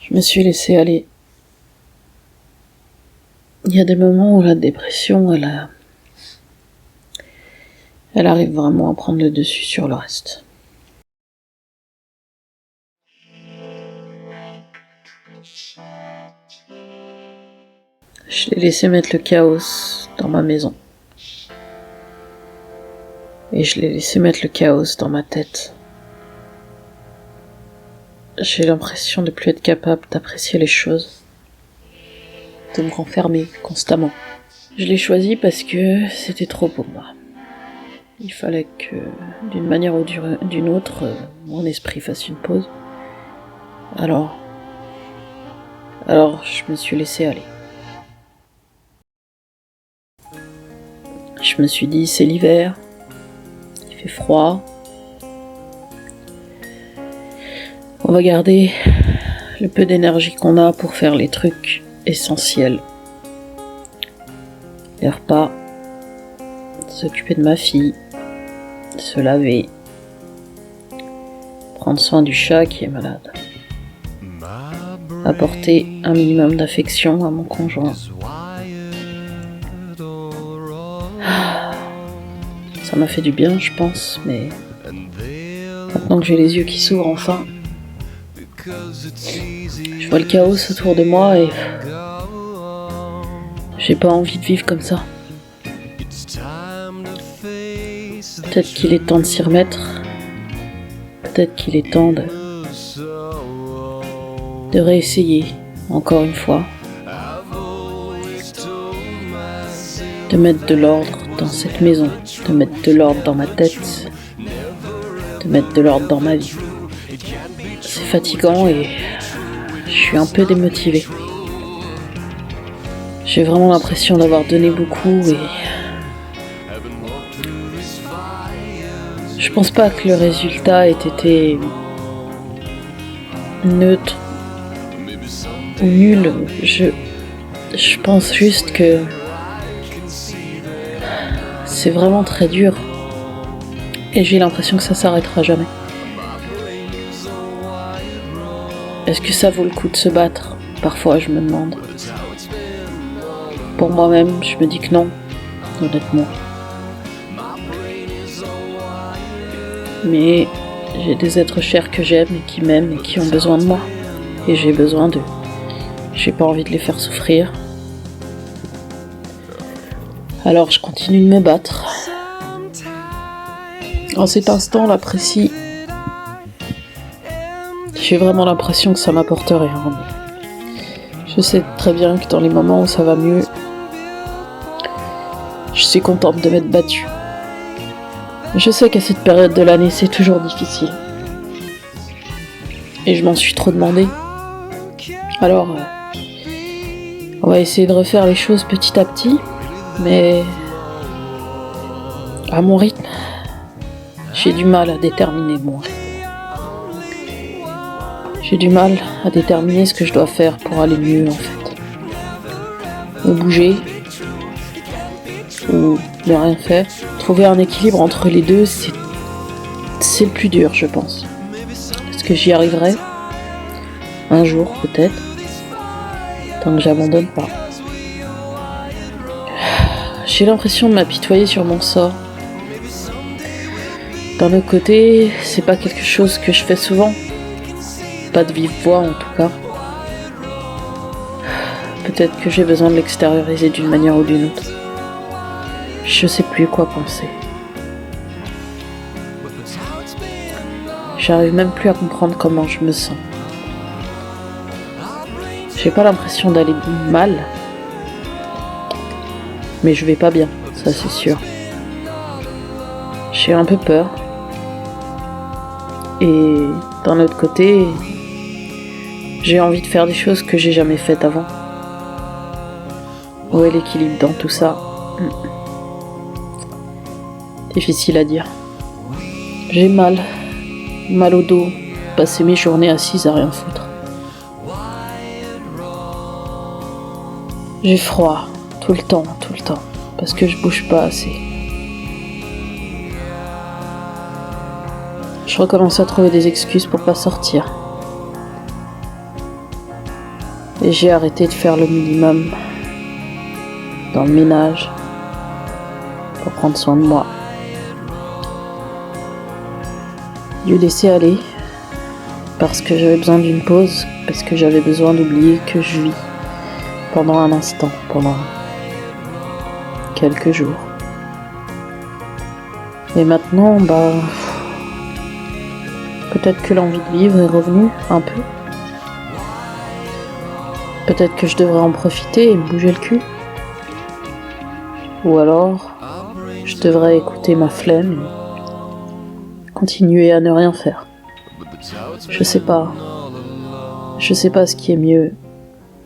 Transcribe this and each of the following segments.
Je me suis laissée aller. Il y a des moments où la dépression, elle arrive vraiment à prendre le dessus sur le reste. Je l'ai laissé mettre le chaos dans ma maison. Et je l'ai laissé mettre le chaos dans ma tête. J'ai l'impression de plus être capable d'apprécier les choses, de me renfermer constamment. Je l'ai choisi parce que c'était trop pour moi. Il fallait que, d'une manière ou d'une autre, mon esprit fasse une pause. Alors, je me suis laissé aller. Je me suis dit, c'est l'hiver, il fait froid. On va garder le peu d'énergie qu'on a pour faire les trucs essentiels. Les repas, s'occuper de ma fille, se laver, prendre soin du chat qui est malade, apporter un minimum d'affection à mon conjoint. Ça m'a fait du bien, je pense, mais maintenant que j'ai les yeux qui s'ouvrent enfin, je vois le chaos autour de moi et j'ai pas envie de vivre comme ça. Peut-être qu'il est temps de s'y remettre. Peut-être qu'il est temps de réessayer, encore une fois. De mettre de l'ordre dans cette maison. De mettre de l'ordre dans ma tête. De mettre de l'ordre dans ma vie. C'est fatigant et je suis un peu démotivée. J'ai vraiment l'impression d'avoir donné beaucoup et je pense pas que le résultat ait été neutre ou nul. Je pense juste que c'est vraiment très dur et j'ai l'impression que ça s'arrêtera jamais. Est-ce que ça vaut le coup de se battre ? Parfois je me demande. Pour moi-même, je me dis que non, honnêtement. Mais j'ai des êtres chers que j'aime et qui m'aiment et qui ont besoin de moi. Et j'ai besoin d'eux. J'ai pas envie de les faire souffrir. Alors je continue de me battre. En cet instant, l'apprécie. J'ai vraiment l'impression que ça m'apporte rien. Je sais très bien que dans les moments où ça va mieux, je suis contente de m'être battue. Je sais qu'à cette période de l'année, c'est toujours difficile. Et je m'en suis trop demandé. Alors, on va essayer de refaire les choses petit à petit, mais à mon rythme. J'ai du mal à déterminer mon rythme. J'ai du mal à déterminer ce que je dois faire pour aller mieux, en fait. Ou bouger, ou ne rien faire. Trouver un équilibre entre les deux, c'est le plus dur, je pense. Est-ce que j'y arriverai ? Un jour, peut-être. Tant que j'abandonne pas. J'ai l'impression de m'apitoyer sur mon sort. D'un autre côté, c'est pas quelque chose que je fais souvent. Pas de vive voix en tout cas. Peut-être que j'ai besoin de l'extérioriser d'une manière ou d'une autre. Je sais plus quoi penser. J'arrive même plus à comprendre comment je me sens. J'ai pas l'impression d'aller mal, mais je vais pas bien, ça c'est sûr. J'ai un peu peur. Et d'un autre côté, j'ai envie de faire des choses que j'ai jamais faites avant. Où est l'équilibre dans tout ça ? Difficile à dire. J'ai mal au dos, passer mes journées assises à rien foutre. J'ai froid, tout le temps, parce que je bouge pas assez. Je recommence à trouver des excuses pour pas sortir. Et j'ai arrêté de faire le minimum dans le ménage pour prendre soin de moi. Dû laisser aller parce que j'avais besoin d'une pause, parce que j'avais besoin d'oublier que je vis pendant un instant, pendant quelques jours. Et maintenant, peut-être que l'envie de vivre est revenue un peu. Peut-être que je devrais en profiter et me bouger le cul. Ou alors, je devrais écouter ma flemme et continuer à ne rien faire. Je sais pas. Je sais pas ce qui est mieux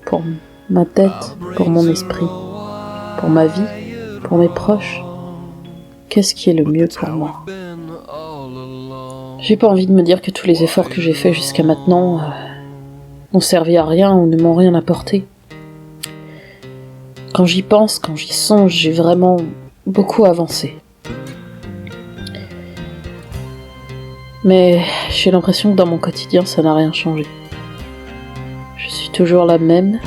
pour ma tête, pour mon esprit, pour ma vie, pour mes proches. Qu'est-ce qui est le mieux pour moi? J'ai pas envie de me dire que tous les efforts que j'ai faits jusqu'à maintenant n'ont servi à rien ou ne m'ont rien apporté. Quand j'y pense, quand j'y songe, j'ai vraiment beaucoup avancé. Mais j'ai l'impression que dans mon quotidien, ça n'a rien changé. Je suis toujours la même.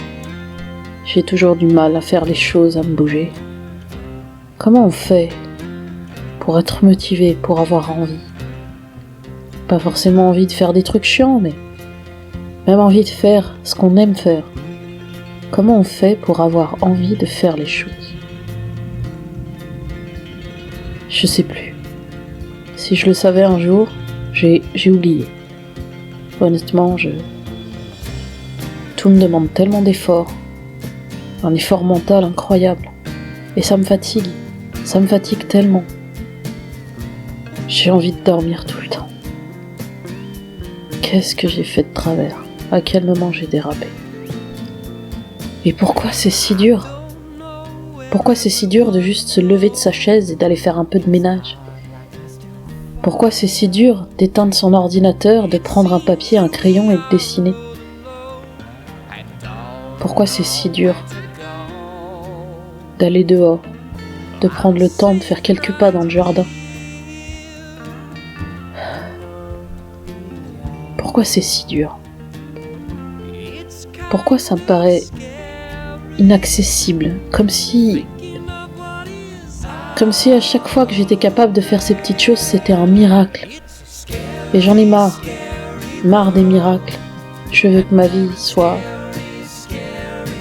J'ai toujours du mal à faire les choses, à me bouger. Comment on fait pour être motivé, pour avoir envie? Pas forcément envie de faire des trucs chiants, mais même envie de faire ce qu'on aime faire. Comment on fait pour avoir envie de faire les choses? Je sais plus. Si je le savais un jour, j'ai oublié. Honnêtement, tout me demande tellement d'efforts. Un effort mental incroyable. Et ça me fatigue. Ça me fatigue tellement. J'ai envie de dormir tout le temps. Qu'est-ce que j'ai fait de travers? À quel moment j'ai dérapé? Et pourquoi c'est si dur? Pourquoi c'est si dur de juste se lever de sa chaise et d'aller faire un peu de ménage? Pourquoi c'est si dur d'éteindre son ordinateur, de prendre un papier, un crayon et de dessiner? Pourquoi c'est si dur d'aller dehors, de prendre le temps de faire quelques pas dans le jardin? Pourquoi c'est si dur? Pourquoi ça me paraît inaccessible, comme si à chaque fois que j'étais capable de faire ces petites choses, c'était un miracle. Et j'en ai marre des miracles. Je veux que ma vie soit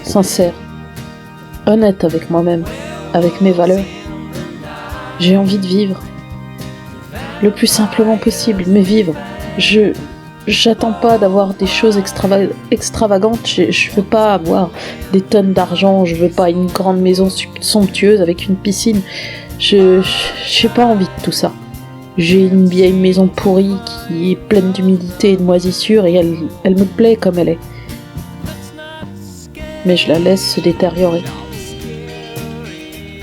sincère, honnête avec moi-même, avec mes valeurs. J'ai envie de vivre le plus simplement possible, mais vivre. J'attends pas d'avoir des choses extravagantes, je veux pas avoir des tonnes d'argent, je veux pas une grande maison somptueuse avec une piscine, j'ai pas envie de tout ça. J'ai une vieille maison pourrie qui est pleine d'humidité et de moisissure et elle me plaît comme elle est. Mais je la laisse se détériorer.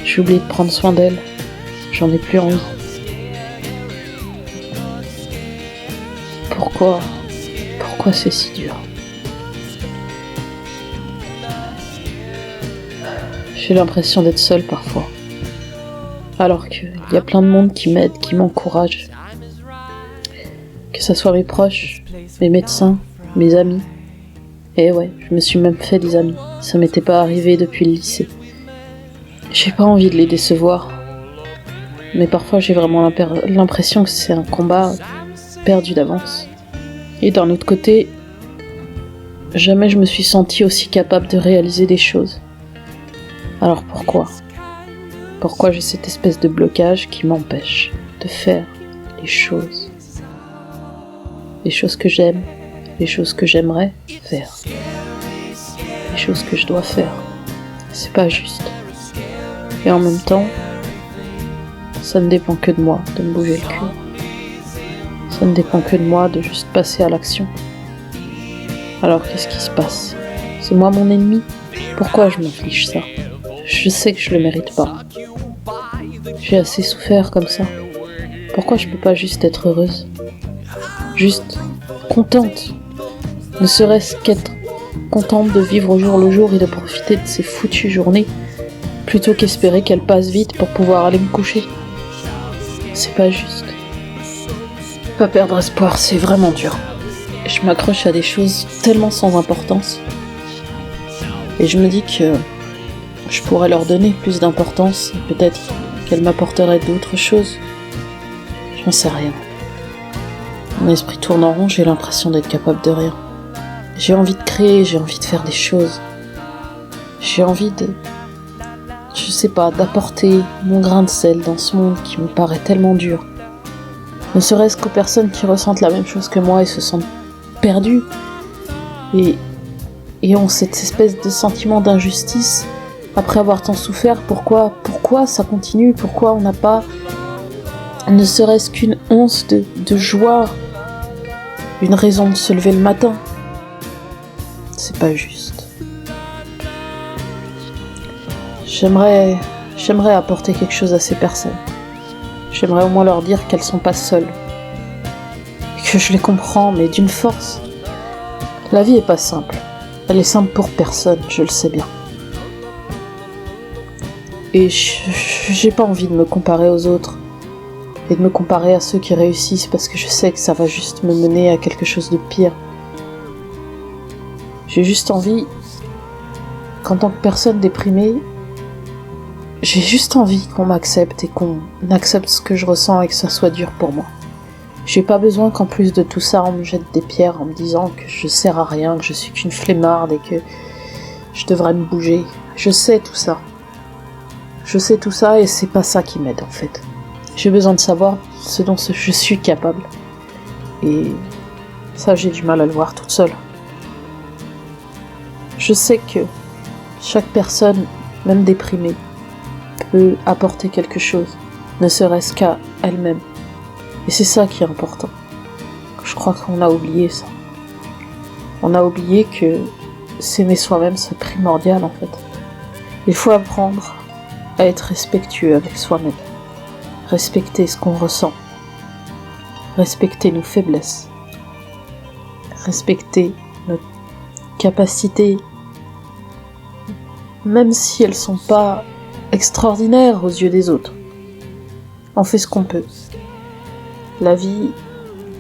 J'ai oublié de prendre soin d'elle, j'en ai plus envie. Pourquoi c'est si dur? J'ai l'impression d'être seule parfois. Alors qu'il y a plein de monde qui m'aide, qui m'encourage. Que ce soit mes proches, mes médecins, mes amis. Et ouais, je me suis même fait des amis. Ça m'était pas arrivé depuis le lycée. J'ai pas envie de les décevoir. Mais parfois j'ai vraiment l'impression que c'est un combat perdu d'avance. Et d'un autre côté, jamais je me suis sentie aussi capable de réaliser des choses. Alors pourquoi? Pourquoi j'ai cette espèce de blocage qui m'empêche de faire les choses? Les choses que j'aime, les choses que j'aimerais faire. Les choses que je dois faire. C'est pas juste. Et en même temps, ça ne dépend que de moi de me bouger le cul. Ça ne dépend que de moi de juste passer à l'action. Alors qu'est-ce qui se passe? C'est moi mon ennemi? Pourquoi je m'inflige ça? Je sais que je le mérite pas. J'ai assez souffert comme ça. Pourquoi je peux pas juste être heureuse? Juste contente. Ne serait-ce qu'être contente de vivre au jour le jour et de profiter de ces foutues journées, plutôt qu'espérer qu'elles passent vite pour pouvoir aller me coucher. C'est pas juste. Pas perdre espoir, c'est vraiment dur. Je m'accroche à des choses tellement sans importance. Et je me dis que je pourrais leur donner plus d'importance, et peut-être qu'elles m'apporteraient d'autres choses. J'en sais rien. Mon esprit tourne en rond, j'ai l'impression d'être capable de rien. J'ai envie de créer, j'ai envie de faire des choses. J'ai envie d'apporter mon grain de sel dans ce monde qui me paraît tellement dur. Ne serait-ce qu'aux personnes qui ressentent la même chose que moi et se sentent perdues. Et ont cette espèce de sentiment d'injustice après avoir tant souffert. Pourquoi ça continue? Pourquoi on n'a pas ne serait-ce qu'une once de joie, une raison de se lever le matin? C'est pas juste. J'aimerais apporter quelque chose à ces personnes. J'aimerais au moins leur dire qu'elles sont pas seules. Et que je les comprends, mais d'une force. La vie est pas simple. Elle est simple pour personne, je le sais bien. Et j'ai pas envie de me comparer aux autres. Et de me comparer à ceux qui réussissent, parce que je sais que ça va juste me mener à quelque chose de pire. J'ai juste envie, qu'en tant que personne déprimée, j'ai juste envie qu'on m'accepte et qu'on accepte ce que je ressens et que ça soit dur pour moi. J'ai pas besoin qu'en plus de tout ça, on me jette des pierres en me disant que je sers à rien, que je suis qu'une flemmarde et que je devrais me bouger. Je sais tout ça. Je sais tout ça et c'est pas ça qui m'aide en fait. J'ai besoin de savoir ce dont je suis capable. Et ça, j'ai du mal à le voir toute seule. Je sais que chaque personne, même déprimée, peut apporter quelque chose, ne serait-ce qu'à elle-même. Et c'est ça qui est important. Je crois qu'on a oublié ça. On a oublié que s'aimer soi-même, c'est primordial en fait. Il faut apprendre à être respectueux avec soi-même. Respecter ce qu'on ressent. Respecter nos faiblesses. Respecter notre capacité, même si elles sont pas extraordinaires aux yeux des autres. On fait ce qu'on peut. La vie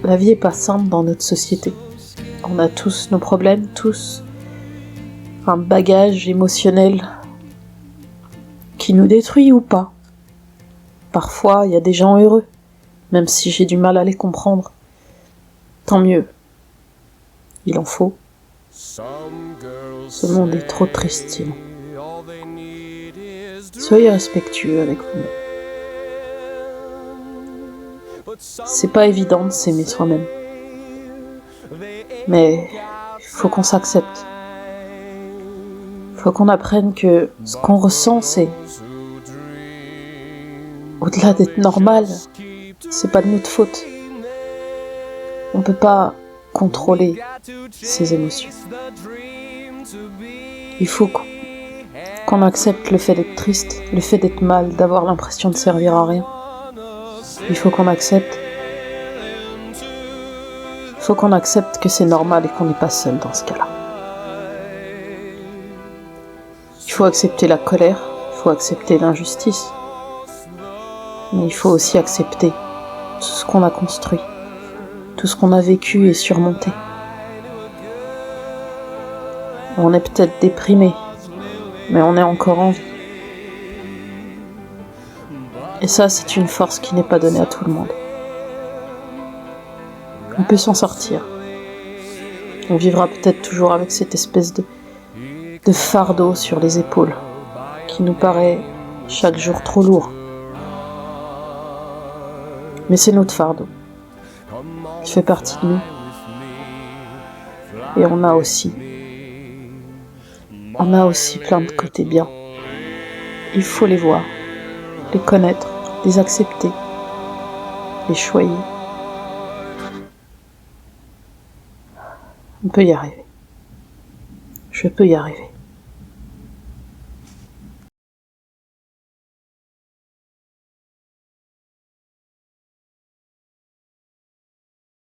est pas simple dans notre société. On a tous nos problèmes, tous un bagage émotionnel qui nous détruit ou pas. Parfois, il y a des gens heureux, même si j'ai du mal à les comprendre. Tant mieux. Il en faut. Ce monde est trop triste sinon. Soyez respectueux avec vous-même. C'est pas évident de s'aimer soi-même. Mais il faut qu'on s'accepte. Il faut qu'on apprenne que ce qu'on ressent, c'est... Au-delà d'être normal, c'est pas de notre faute. On peut pas contrôler ses émotions. Il faut qu'on accepte le fait d'être triste, le fait d'être mal, d'avoir l'impression de servir à rien. Il faut qu'on accepte que c'est normal et qu'on n'est pas seul dans ce cas-là. Il faut accepter la colère, il faut accepter l'injustice. Mais il faut aussi accepter tout ce qu'on a construit, tout ce qu'on a vécu et surmonté. On est peut-être déprimé, mais on est encore en vie. Et ça, c'est une force qui n'est pas donnée à tout le monde. On peut s'en sortir. On vivra peut-être toujours avec cette espèce de fardeau sur les épaules, qui nous paraît chaque jour trop lourd. Mais c'est notre fardeau. Il fait partie de nous. Et on a aussi plein de côtés bien. Il faut les voir, les connaître, les accepter, les choyer. On peut y arriver. Je peux y arriver.